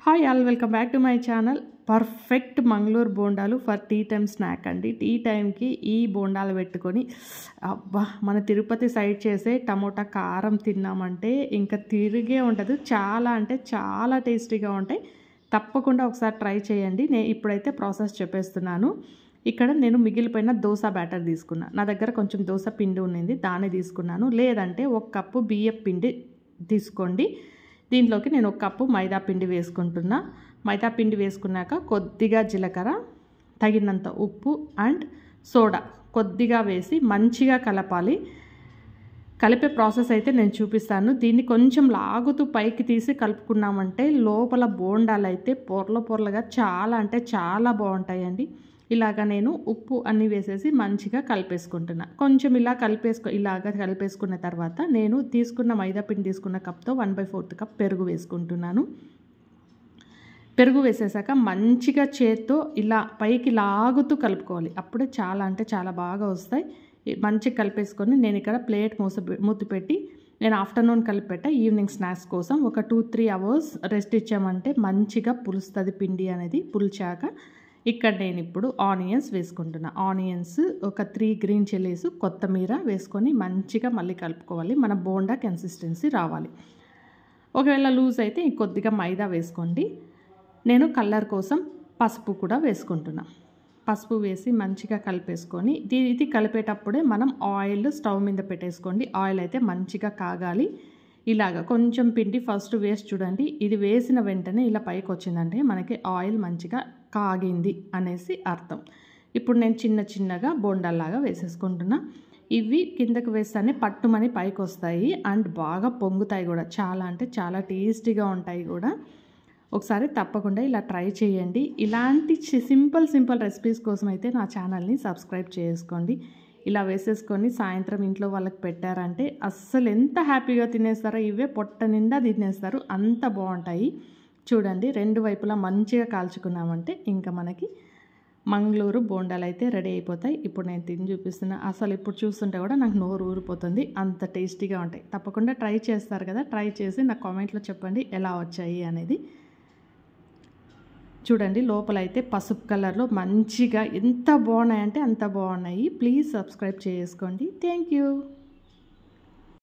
Hi all, welcome back to my channel. Perfect Mangaluru బోండాలు for tea time snack అండి. Tea టైంకి ఈ బోండాలు పెట్టుకొని అబ్బా, మన తిరుపతి సైడ్ చేసే టమోటా కారం తిన్నామంటే ఇంకా తిరిగే ఉండదు. చాలా అంటే చాలా టేస్టీగా ఉంటాయి. తప్పకుండా ఒకసారి ట్రై చేయండి. నేను ఇప్పుడైతే ప్రాసెస్ చెప్పేస్తున్నాను. ఇక్కడ నేను మిగిలిపోయిన దోశ బ్యాటర్ తీసుకున్నాను. నా దగ్గర కొంచెం దోశ పిండి ఉన్నింది, దాన్ని తీసుకున్నాను. లేదంటే 1 కప్పు బియ్యం పిండి తీసుకోండి. దీంట్లోకి నేను 1 కప్పు మైదా పిండి వేసుకుంటున్నా. మైదా పిండి వేసుకున్నాక కొద్దిగా జీలకర్ర, తగినంత ఉప్పు అండ్ సోడా కొద్దిగా వేసి మంచిగా కలపాలి. కలిపే ప్రాసెస్ అయితే నేను చూపిస్తాను. దీన్ని కొంచెం లాగుతూ పైకి తీసి కలుపుకున్నామంటే లోపల బోండాలు అయితే పొరల పొరలుగా చాలా అంటే చాలా బాగుంటాయండి. ఇలాగ నేను ఉప్పు అన్నీ వేసేసి మంచిగా కలిపేసుకుంటున్నా. కొంచెం ఇలాగ కలిపేసుకున్న తర్వాత నేను తీసుకున్న మైదా పిండి తీసుకున్న కప్తో 1/4 కప్ పెరుగు వేసుకుంటున్నాను. పెరుగు వేసేసాక మంచిగా చేత్తో ఇలా పైకి లాగుతూ కలుపుకోవాలి. అప్పుడే చాలా అంటే చాలా బాగా వస్తాయి. మంచిగా కలిపేసుకొని నేను ఇక్కడ ప్లేట్ మూతి పెట్టి నేను ఆఫ్టర్నూన్ కలిపి పెట్టా. ఈవినింగ్ స్నాక్స్ కోసం ఒక 2-3 అవర్స్ రెస్ట్ ఇచ్చామంటే మంచిగా పులుస్తుంది పిండి అనేది. పులిచాక ఇక్కడ నేను ఇప్పుడు ఆనియన్స్ వేసుకుంటున్నా. ఆనియన్స్ ఒక 3 గ్రీన్ చిల్లీస్, కొత్తిమీర వేసుకొని మంచిగా మళ్ళీ కలుపుకోవాలి. మన బోండా కన్సిస్టెన్సీ రావాలి. ఒకవేళ లూజ్ అయితే ఇంకొద్దిగా మైదా వేసుకోండి. నేను కలర్ కోసం పసుపు కూడా వేసుకుంటున్నా. పసుపు వేసి మంచిగా కలిపేసుకొని ఇది కలిపేటప్పుడే మనం ఆయిల్ స్టవ్ మీద పెట్టేసుకోండి. ఆయిల్ అయితే మంచిగా కాగాలి. ఇలాగ కొంచెం పిండి ఫస్ట్ వేసి చూడండి. ఇది వేసిన వెంటనే ఇలా పైకి వచ్చిందంటే మనకి ఆయిల్ మంచిగా కాగింది అనేసి అర్థం. ఇప్పుడు నేను చిన్న చిన్నగా బోండాల్లాగా వేసేసుకుంటున్నా. ఇవి కిందకు వేస్తేనే పట్టుమని పైకి వస్తాయి అండ్ బాగా పొంగుతాయి కూడా. చాలా అంటే చాలా టేస్టీగా ఉంటాయి కూడా. ఒకసారి తప్పకుండా ఇలా ట్రై చేయండి. ఇలాంటి సింపుల్ రెసిపీస్ కోసం అయితే నా ఛానల్ని సబ్స్క్రైబ్ చేసుకోండి. ఇలా వేసేసుకొని సాయంత్రం ఇంట్లో వాళ్ళకి పెట్టారంటే అస్సలు ఎంత హ్యాపీగా తినేస్తారో. ఇవే పొట్ట నిండా తినేస్తారు, అంత బాగుంటాయి. చూడండి, 2 వైపులా మంచిగా కాల్చుకున్నామంటే ఇంకా మనకి మంగళూరు బోండాలు అయితే రెడీ అయిపోతాయి. ఇప్పుడు నేను తిని చూపిస్తున్నా. అసలు ఇప్పుడు చూస్తుంటే కూడా నాకు నోరు ఊరిపోతుంది, అంత టేస్టీగా ఉంటాయి. తప్పకుండా ట్రై చేస్తారు కదా. ట్రై చేసి నాకు కామెంట్లో చెప్పండి ఎలా వచ్చాయి అనేది. చూడండి, లోపలైతే పసుపు కలర్లో మంచిగా ఎంత బాగున్నాయంటే అంత బాగున్నాయి. ప్లీజ్ సబ్స్క్రైబ్ చేసుకోండి. Thank you.